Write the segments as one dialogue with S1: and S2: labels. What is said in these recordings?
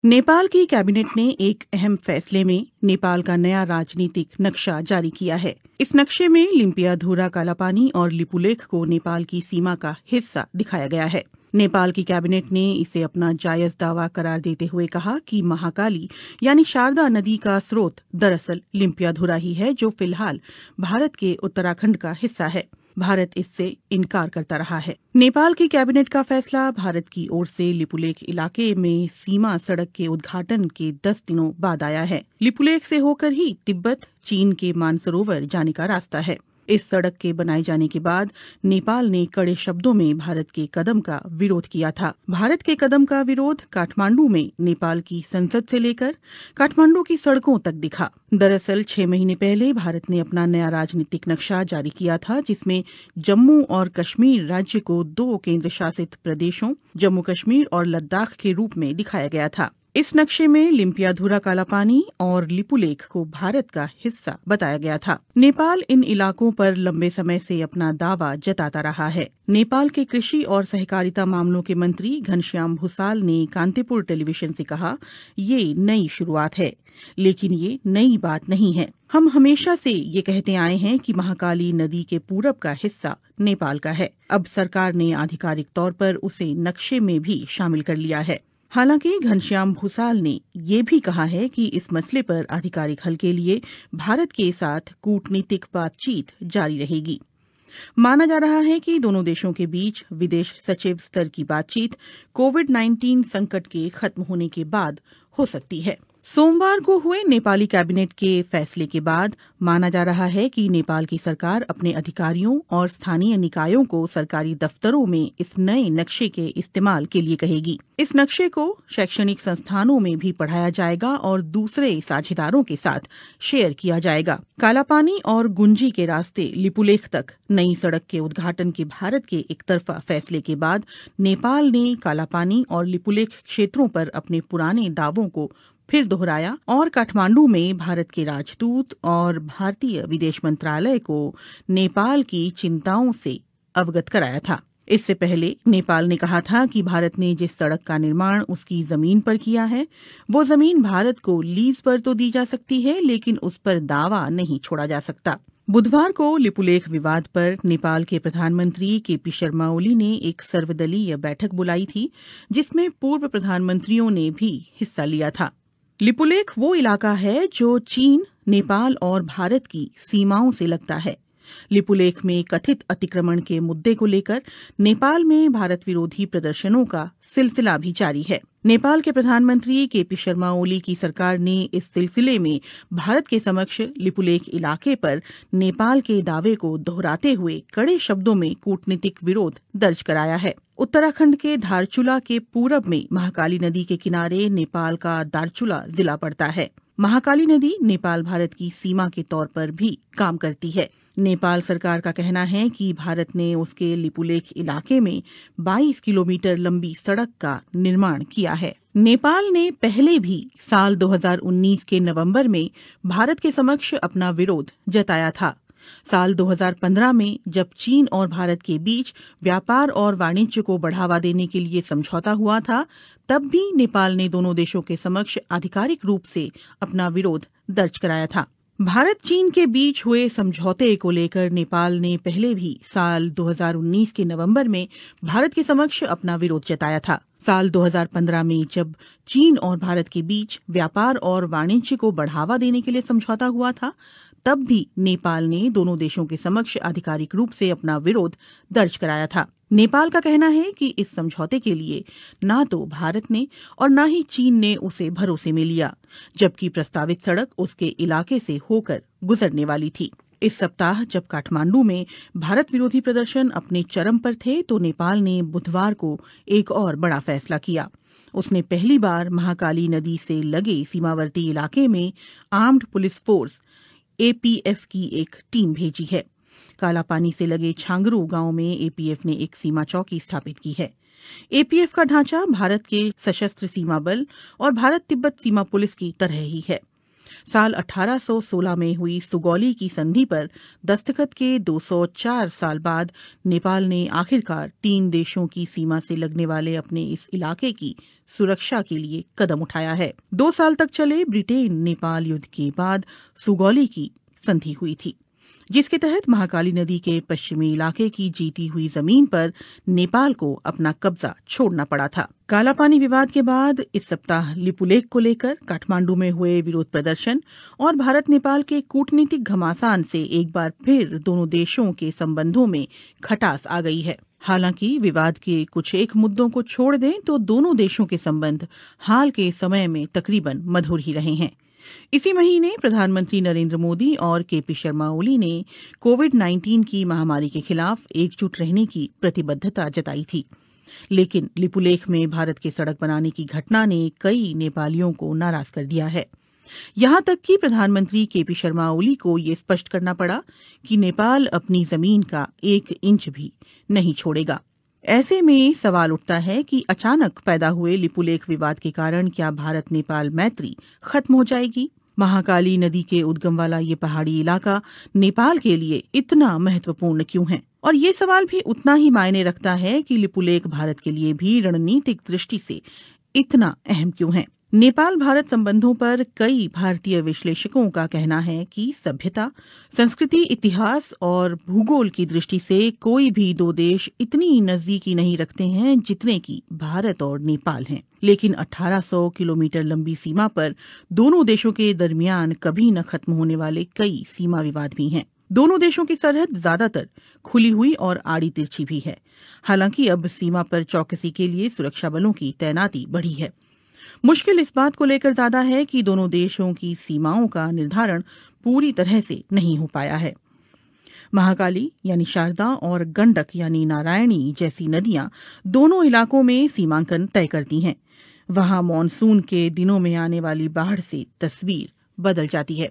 S1: नेपाल की कैबिनेट ने एक अहम फैसले में नेपाल का नया राजनीतिक नक्शा जारी किया है। इस नक्शे में लिम्पियाधुरा कालापानी और लिपुलेख को नेपाल की सीमा का हिस्सा दिखाया गया है। नेपाल की कैबिनेट ने इसे अपना जायज दावा करार देते हुए कहा कि महाकाली यानी शारदा नदी का स्रोत दरअसल लिम्पियाधुरा ही है, जो फिलहाल भारत के उत्तराखंड का हिस्सा है। भारत इससे इनकार करता रहा है। नेपाल की कैबिनेट का फैसला भारत की ओर से लिपुलेख इलाके में सीमा सड़क के उद्घाटन के 10 दिनों बाद आया है। लिपुलेख से होकर ही तिब्बत चीन के मानसरोवर जाने का रास्ता है। इस सड़क के बनाए जाने के बाद नेपाल ने कड़े शब्दों में भारत के कदम का विरोध किया था। भारत के कदम का विरोध काठमांडू में नेपाल की संसद से लेकर काठमांडू की सड़कों तक दिखा। दरअसल 6 महीने पहले भारत ने अपना नया राजनीतिक नक्शा जारी किया था, जिसमें जम्मू और कश्मीर राज्य को 2 केंद्र शासित प्रदेशों जम्मू कश्मीर और लद्दाख के रूप में दिखाया गया था। इस नक्शे में लिम्पियाधुरा कालापानी और लिपुलेख को भारत का हिस्सा बताया गया था। नेपाल इन इलाकों पर लंबे समय से अपना दावा जताता रहा है। नेपाल के कृषि और सहकारिता मामलों के मंत्री घनश्याम भूसाल ने कांतिपुर टेलीविजन से कहा, ये नई शुरुआत है, लेकिन ये नई बात नहीं है। हम हमेशा से ये कहते आए हैं कि महाकाली नदी के पूरब का हिस्सा नेपाल का है। अब सरकार ने आधिकारिक तौर पर उसे नक्शे में भी शामिल कर लिया है। हालांकि घनश्याम भूसाल ने ये भी कहा है कि इस मसले पर आधिकारिक हल के लिए भारत के साथ कूटनीतिक बातचीत जारी रहेगी। माना जा रहा है कि दोनों देशों के बीच विदेश सचिव स्तर की बातचीत कोविड-19 संकट के खत्म होने के बाद हो सकती है। सोमवार को हुए नेपाली कैबिनेट के फैसले के बाद माना जा रहा है कि नेपाल की सरकार अपने अधिकारियों और स्थानीय निकायों को सरकारी दफ्तरों में इस नए नक्शे के इस्तेमाल के लिए कहेगी। इस नक्शे को शैक्षणिक संस्थानों में भी पढ़ाया जाएगा और दूसरे साझेदारों के साथ शेयर किया जाएगा। कालापानी और गुंजी के रास्ते लिपुलेख तक नई सड़क के उद्घाटन के भारत के एकतरफा फैसले के बाद नेपाल ने कालापानी और लिपुलेख क्षेत्रों पर अपने पुराने दावों को फिर दोहराया और काठमांडू में भारत के राजदूत और भारतीय विदेश मंत्रालय को नेपाल की चिंताओं से अवगत कराया था। इससे पहले नेपाल ने कहा था कि भारत ने जिस सड़क का निर्माण उसकी जमीन पर किया है, वो जमीन भारत को लीज पर तो दी जा सकती है, लेकिन उस पर दावा नहीं छोड़ा जा सकता। बुधवार को लिपुलेख विवाद पर नेपाल के प्रधानमंत्री केपी शर्मा ओली ने एक सर्वदलीय बैठक बुलाई थी, जिसमें पूर्व प्रधानमंत्रियों ने भी हिस्सा लिया था। लिपुलेख वो इलाका है जो चीन, नेपाल और भारत की सीमाओं से लगता है। लिपुलेख में कथित अतिक्रमण के मुद्दे को लेकर नेपाल में भारत विरोधी प्रदर्शनों का सिलसिला भी जारी है। नेपाल के प्रधानमंत्री केपी शर्मा ओली की सरकार ने इस सिलसिले में भारत के समक्ष लिपुलेख इलाके पर नेपाल के दावे को दोहराते हुए कड़े शब्दों में कूटनीतिक विरोध दर्ज कराया है। उत्तराखंड के धारचूला के पूरब में महाकाली नदी के किनारे नेपाल का दारचूला जिला पड़ता है। महाकाली नदी नेपाल भारत की सीमा के तौर पर भी काम करती है। नेपाल सरकार का कहना है कि भारत ने उसके लिपुलेख इलाके में 22 किलोमीटर लंबी सड़क का निर्माण किया है। नेपाल ने पहले भी साल 2019 के नवंबर में भारत के समक्ष अपना विरोध जताया था। साल 2015 में जब चीन और भारत के बीच व्यापार और वाणिज्य को बढ़ावा देने के लिए समझौता हुआ था, तब भी नेपाल ने दोनों देशों के समक्ष आधिकारिक रूप से अपना विरोध दर्ज कराया था। भारत चीन के बीच हुए समझौते को लेकर नेपाल ने पहले भी साल 2019 के नवंबर में भारत के समक्ष अपना विरोध जताया था। साल 2015 में जब चीन और भारत के बीच व्यापार और वाणिज्य को बढ़ावा देने के लिए समझौता हुआ था, तब भी नेपाल ने दोनों देशों के समक्ष आधिकारिक रूप से अपना विरोध दर्ज कराया था। नेपाल का कहना है कि इस समझौते के लिए ना तो भारत ने और ना ही चीन ने उसे भरोसे में लिया, जबकि प्रस्तावित सड़क उसके इलाके से होकर गुजरने वाली थी। इस सप्ताह जब काठमांडू में भारत विरोधी प्रदर्शन अपने चरम पर थे, तो नेपाल ने बुधवार को एक और बड़ा फैसला किया। उसने पहली बार महाकाली नदी से लगे सीमावर्ती इलाके में आर्म्ड पुलिस फोर्स एपीएफ की एक टीम भेजी है। कालापानी से लगे छांगरू गांव में एपीएफ ने एक सीमा चौकी स्थापित की है। एपीएफ का ढांचा भारत के सशस्त्र सीमा बल और भारत तिब्बत सीमा पुलिस की तरह ही है। साल 1816 में हुई सुगौली की संधि पर दस्तखत के 204 साल बाद नेपाल ने आखिरकार 3 देशों की सीमा से लगने वाले अपने इस इलाके की सुरक्षा के लिए कदम उठाया है। 2 साल तक चले ब्रिटेन नेपाल युद्ध के बाद सुगौली की संधि हुई थी, जिसके तहत महाकाली नदी के पश्चिमी इलाके की जीती हुई जमीन पर नेपाल को अपना कब्जा छोड़ना पड़ा था। कालापानी विवाद के बाद इस सप्ताह लिपुलेख को लेकर काठमांडू में हुए विरोध प्रदर्शन और भारत नेपाल के कूटनीतिक घमासान से एक बार फिर दोनों देशों के संबंधों में खटास आ गई है। हालांकि विवाद के कुछ एक मुद्दों को छोड़ दें तो दोनों देशों के संबंध हाल के समय में तकरीबन मधुर ही रहे हैं। इसी महीने प्रधानमंत्री नरेंद्र मोदी और केपी शर्मा ओली ने कोविड-19 की महामारी के खिलाफ एकजुट रहने की प्रतिबद्धता जताई थी, लेकिन लिपुलेख में भारत के सड़क बनाने की घटना ने कई नेपालियों को नाराज कर दिया है। यहां तक कि प्रधानमंत्री केपी शर्मा ओली को ये स्पष्ट करना पड़ा कि नेपाल अपनी जमीन का 1 इंच भी नहीं छोड़ेगा। ऐसे में सवाल उठता है कि अचानक पैदा हुए लिपुलेख विवाद के कारण क्या भारत नेपाल मैत्री खत्म हो जाएगी? महाकाली नदी के उद्गम वाला ये पहाड़ी इलाका नेपाल के लिए इतना महत्वपूर्ण क्यों है? और ये सवाल भी उतना ही मायने रखता है कि लिपुलेख भारत के लिए भी रणनीतिक दृष्टि से इतना अहम क्यों है? नेपाल भारत संबंधों पर कई भारतीय विश्लेषकों का कहना है कि सभ्यता, संस्कृति, इतिहास और भूगोल की दृष्टि से कोई भी 2 देश इतनी नजदीकी नहीं रखते हैं जितने कि भारत और नेपाल हैं। लेकिन 1800 किलोमीटर लंबी सीमा पर दोनों देशों के दरमियान कभी न खत्म होने वाले कई सीमा विवाद भी हैं। दोनों देशों की सरहद ज्यादातर खुली हुई और आड़ी तिरछी भी है। हालांकि अब सीमा पर चौकसी के लिए सुरक्षा बलों की तैनाती बढ़ी है। मुश्किल इस बात को लेकर ज्यादा है कि दोनों देशों की सीमाओं का निर्धारण पूरी तरह से नहीं हो पाया है। महाकाली यानी शारदा और गंडक यानी नारायणी जैसी नदियां दोनों इलाकों में सीमांकन तय करती हैं। वहां मॉनसून के दिनों में आने वाली बाढ़ से तस्वीर बदल जाती है।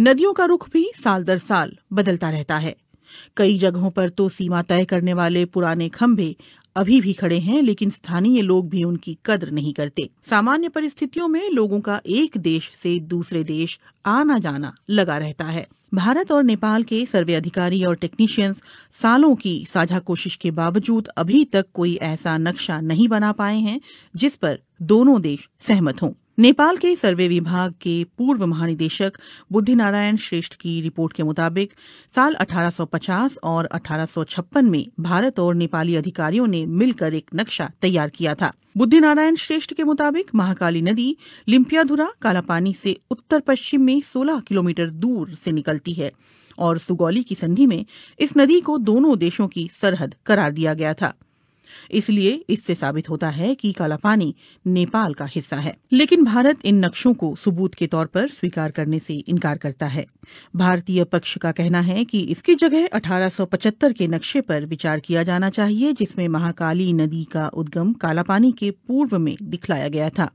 S1: नदियों का रुख भी साल दर साल बदलता रहता है। कई जगहों पर तो सीमा तय करने वाले पुराने खंभे अभी भी खड़े हैं, लेकिन स्थानीय लोग भी उनकी कद्र नहीं करते। सामान्य परिस्थितियों में लोगों का एक देश से दूसरे देश आना जाना लगा रहता है। भारत और नेपाल के सर्वे अधिकारी और टेक्नीशियंस सालों की साझा कोशिश के बावजूद अभी तक कोई ऐसा नक्शा नहीं बना पाए हैं जिस पर दोनों देश सहमत हों। नेपाल के सर्वे विभाग के पूर्व महानिदेशक बुद्धिनारायण श्रेष्ठ की रिपोर्ट के मुताबिक साल 1850 और 1856 में भारत और नेपाली अधिकारियों ने मिलकर एक नक्शा तैयार किया था। बुद्धिनारायण श्रेष्ठ के मुताबिक महाकाली नदी लिम्पियाधुरा कालापानी से उत्तर पश्चिम में 16 किलोमीटर दूर से निकलती है और सुगौली की संधि में इस नदी को दोनों देशों की सरहद करार दिया गया था। इसलिए इससे साबित होता है कि कालापानी नेपाल का हिस्सा है। लेकिन भारत इन नक्शों को सबूत के तौर पर स्वीकार करने से इनकार करता है। भारतीय पक्ष का कहना है कि इसकी जगह 1875 के नक्शे पर विचार किया जाना चाहिए, जिसमें महाकाली नदी का उद्गम कालापानी के पूर्व में दिखलाया गया था।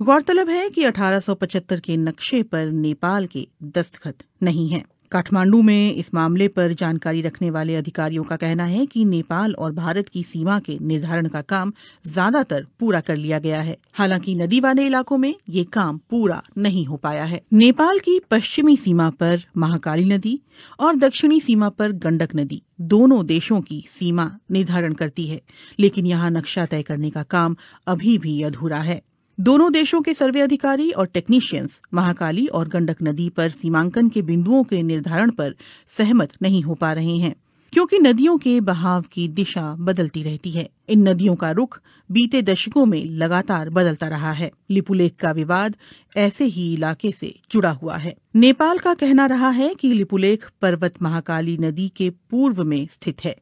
S1: गौरतलब है कि 1875 के नक्शे पर नेपाल के दस्तखत नहीं हैं। काठमांडू में इस मामले पर जानकारी रखने वाले अधिकारियों का कहना है कि नेपाल और भारत की सीमा के निर्धारण का काम ज्यादातर पूरा कर लिया गया है। हालांकि नदी वाले इलाकों में ये काम पूरा नहीं हो पाया है। नेपाल की पश्चिमी सीमा पर महाकाली नदी और दक्षिणी सीमा पर गंडक नदी दोनों देशों की सीमा निर्धारण करती है, लेकिन यहाँ नक्शा तय करने का काम अभी भी अधूरा है। दोनों देशों के सर्वे अधिकारी और टेक्नीशियंस महाकाली और गंडक नदी पर सीमांकन के बिंदुओं के निर्धारण पर सहमत नहीं हो पा रहे हैं, क्योंकि नदियों के बहाव की दिशा बदलती रहती है। इन नदियों का रुख बीते दशकों में लगातार बदलता रहा है। लिपुलेख का विवाद ऐसे ही इलाके से जुड़ा हुआ है। नेपाल का कहना रहा है कि लिपुलेख पर्वत महाकाली नदी के पूर्व में स्थित है,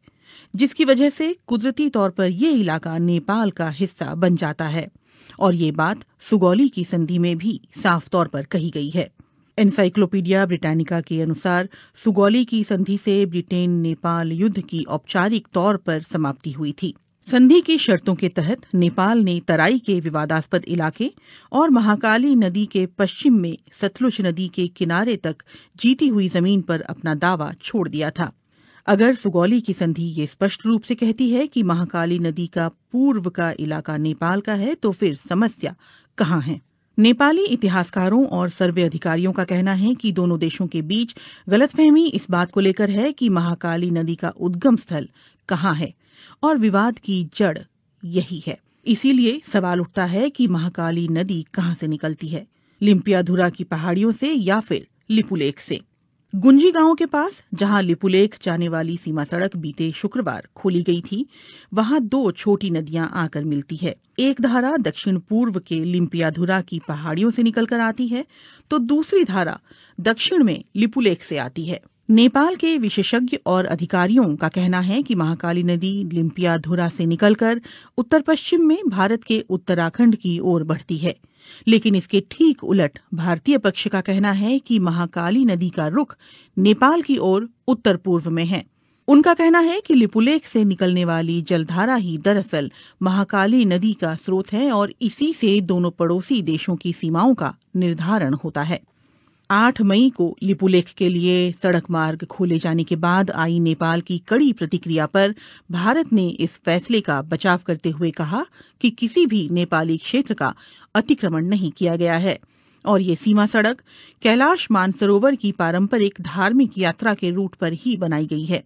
S1: जिसकी वजह से कुदरती तौर पर ये इलाका नेपाल का हिस्सा बन जाता है, और ये बात सुगौली की संधि में भी साफ तौर पर कही गई है। एनसाइक्लोपीडिया ब्रिटानिका के अनुसार सुगौली की संधि से ब्रिटेन नेपाल युद्ध की औपचारिक तौर पर समाप्ति हुई थी। संधि की शर्तों के तहत नेपाल ने तराई के विवादास्पद इलाके और महाकाली नदी के पश्चिम में सतलुज नदी के किनारे तक जीती हुई जमीन पर अपना दावा छोड़ दिया था। अगर सुगौली की संधि ये स्पष्ट रूप से कहती है कि महाकाली नदी का पूर्व का इलाका नेपाल का है, तो फिर समस्या कहाँ है? नेपाली इतिहासकारों और सर्वे अधिकारियों का कहना है कि दोनों देशों के बीच गलतफहमी इस बात को लेकर है कि महाकाली नदी का उद्गम स्थल कहाँ है और विवाद की जड़ यही है। इसीलिए सवाल उठता है कि महाकाली नदी कहाँ से निकलती है, लिम्पियाधुरा की पहाड़ियों से या फिर लिपुलेख से। गुंजी गांव के पास जहां लिपुलेख जाने वाली सीमा सड़क बीते शुक्रवार खोली गई थी, वहां दो छोटी नदियां आकर मिलती है। एक धारा दक्षिण पूर्व के लिम्पियाधुरा की पहाड़ियों से निकलकर आती है, तो दूसरी धारा दक्षिण में लिपुलेख से आती है। नेपाल के विशेषज्ञ और अधिकारियों का कहना है कि महाकाली नदी लिम्पियाधुरा से निकलकर उत्तर पश्चिम में भारत के उत्तराखंड की ओर बढ़ती है, लेकिन इसके ठीक उलट भारतीय पक्ष का कहना है कि महाकाली नदी का रुख नेपाल की ओर उत्तर पूर्व में है। उनका कहना है कि लिपुलेख से निकलने वाली जलधारा ही दरअसल महाकाली नदी का स्रोत है और इसी से दोनों पड़ोसी देशों की सीमाओं का निर्धारण होता है। 8 मई को लिपुलेख के लिए सड़क मार्ग खोले जाने के बाद आई नेपाल की कड़ी प्रतिक्रिया पर भारत ने इस फैसले का बचाव करते हुए कहा कि किसी भी नेपाली क्षेत्र का अतिक्रमण नहीं किया गया है और ये सीमा सड़क कैलाश मानसरोवर की पारंपरिक धार्मिक यात्रा के रूट पर ही बनाई गई है।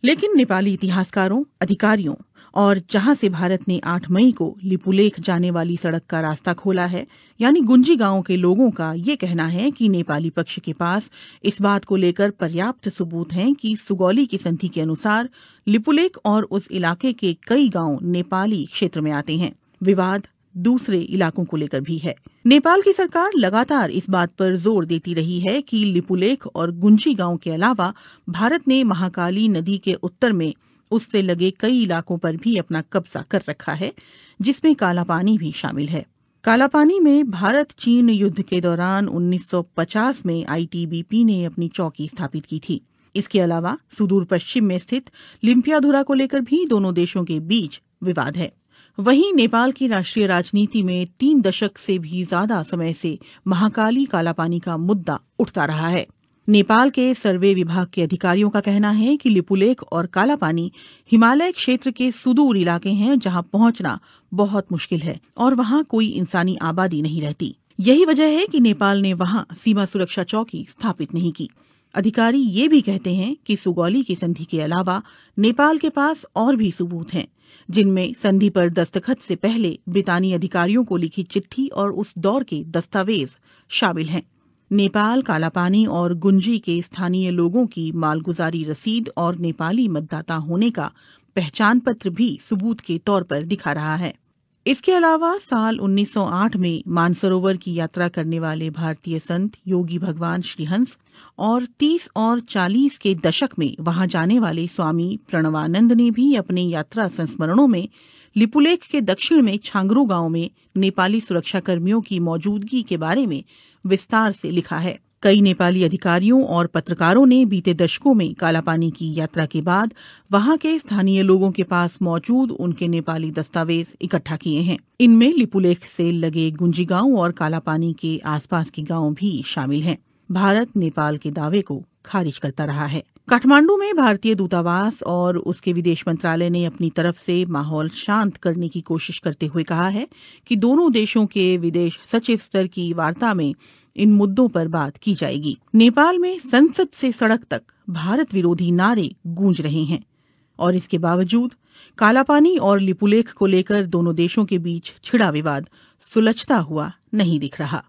S1: लेकिन नेपाली इतिहासकारों, अधिकारियों और जहां से भारत ने 8 मई को लिपुलेख जाने वाली सड़क का रास्ता खोला है, यानी गुंजी गांव के लोगों का ये कहना है कि नेपाली पक्ष के पास इस बात को लेकर पर्याप्त सबूत हैं कि सुगौली की संधि के अनुसार लिपुलेख और उस इलाके के कई गांव नेपाली क्षेत्र में आते हैं। विवाद दूसरे इलाकों को लेकर भी है। नेपाल की सरकार लगातार इस बात पर जोर देती रही है कि लिपुलेख और गुंजी गांव के अलावा भारत ने महाकाली नदी के उत्तर में उससे लगे कई इलाकों पर भी अपना कब्जा कर रखा है, जिसमें कालापानी भी शामिल है। कालापानी में भारत चीन युद्ध के दौरान 1950 में आईटीबीपी ने अपनी चौकी स्थापित की थी। इसके अलावा सुदूर पश्चिम में स्थित लिम्पियाधुरा को लेकर भी दोनों देशों के बीच विवाद है। वहीं नेपाल की राष्ट्रीय राजनीति में 3 दशक से भी ज्यादा समय से महाकाली कालापानी का मुद्दा उठता रहा है। नेपाल के सर्वे विभाग के अधिकारियों का कहना है कि लिपुलेख और कालापानी हिमालय क्षेत्र के सुदूर इलाके हैं जहां पहुंचना बहुत मुश्किल है और वहां कोई इंसानी आबादी नहीं रहती। यही वजह है कि नेपाल ने वहां सीमा सुरक्षा चौकी स्थापित नहीं की। अधिकारी ये भी कहते हैं कि सुगौली की संधि के अलावा नेपाल के पास और भी सबूत हैं, जिनमें संधि पर दस्तखत से पहले ब्रितानी अधिकारियों को लिखी चिट्ठी और उस दौर के दस्तावेज शामिल हैं। नेपाल कालापानी और गुंजी के स्थानीय लोगों की मालगुजारी रसीद और नेपाली मतदाता होने का पहचान पत्र भी सबूत के तौर पर दिखा रहा है। इसके अलावा साल 1908 में मानसरोवर की यात्रा करने वाले भारतीय संत योगी भगवान श्रीहंस और 30 और 40 के दशक में वहां जाने वाले स्वामी प्रणवानंद ने भी अपने यात्रा संस्मरणों में लिपुलेख के दक्षिण में छांगरू गांव में नेपाली सुरक्षा कर्मियों की मौजूदगी के बारे में विस्तार से लिखा है। कई नेपाली अधिकारियों और पत्रकारों ने बीते दशकों में कालापानी की यात्रा के बाद वहां के स्थानीय लोगों के पास मौजूद उनके नेपाली दस्तावेज इकट्ठा किए हैं। इनमें लिपुलेख से लगे गुंजी गांव और कालापानी के आसपास के गांव भी शामिल हैं। भारत नेपाल के दावे को खारिज करता रहा है। काठमांडू में भारतीय दूतावास और उसके विदेश मंत्रालय ने अपनी तरफ से माहौल शांत करने की कोशिश करते हुए कहा है कि दोनों देशों के विदेश सचिव स्तर की वार्ता में इन मुद्दों पर बात की जाएगी। नेपाल में संसद से सड़क तक भारत विरोधी नारे गूंज रहे हैं और इसके बावजूद कालापानी और लिपुलेख को लेकर दोनों देशों के बीच छिड़ा विवाद सुलझता हुआ नहीं दिख रहा।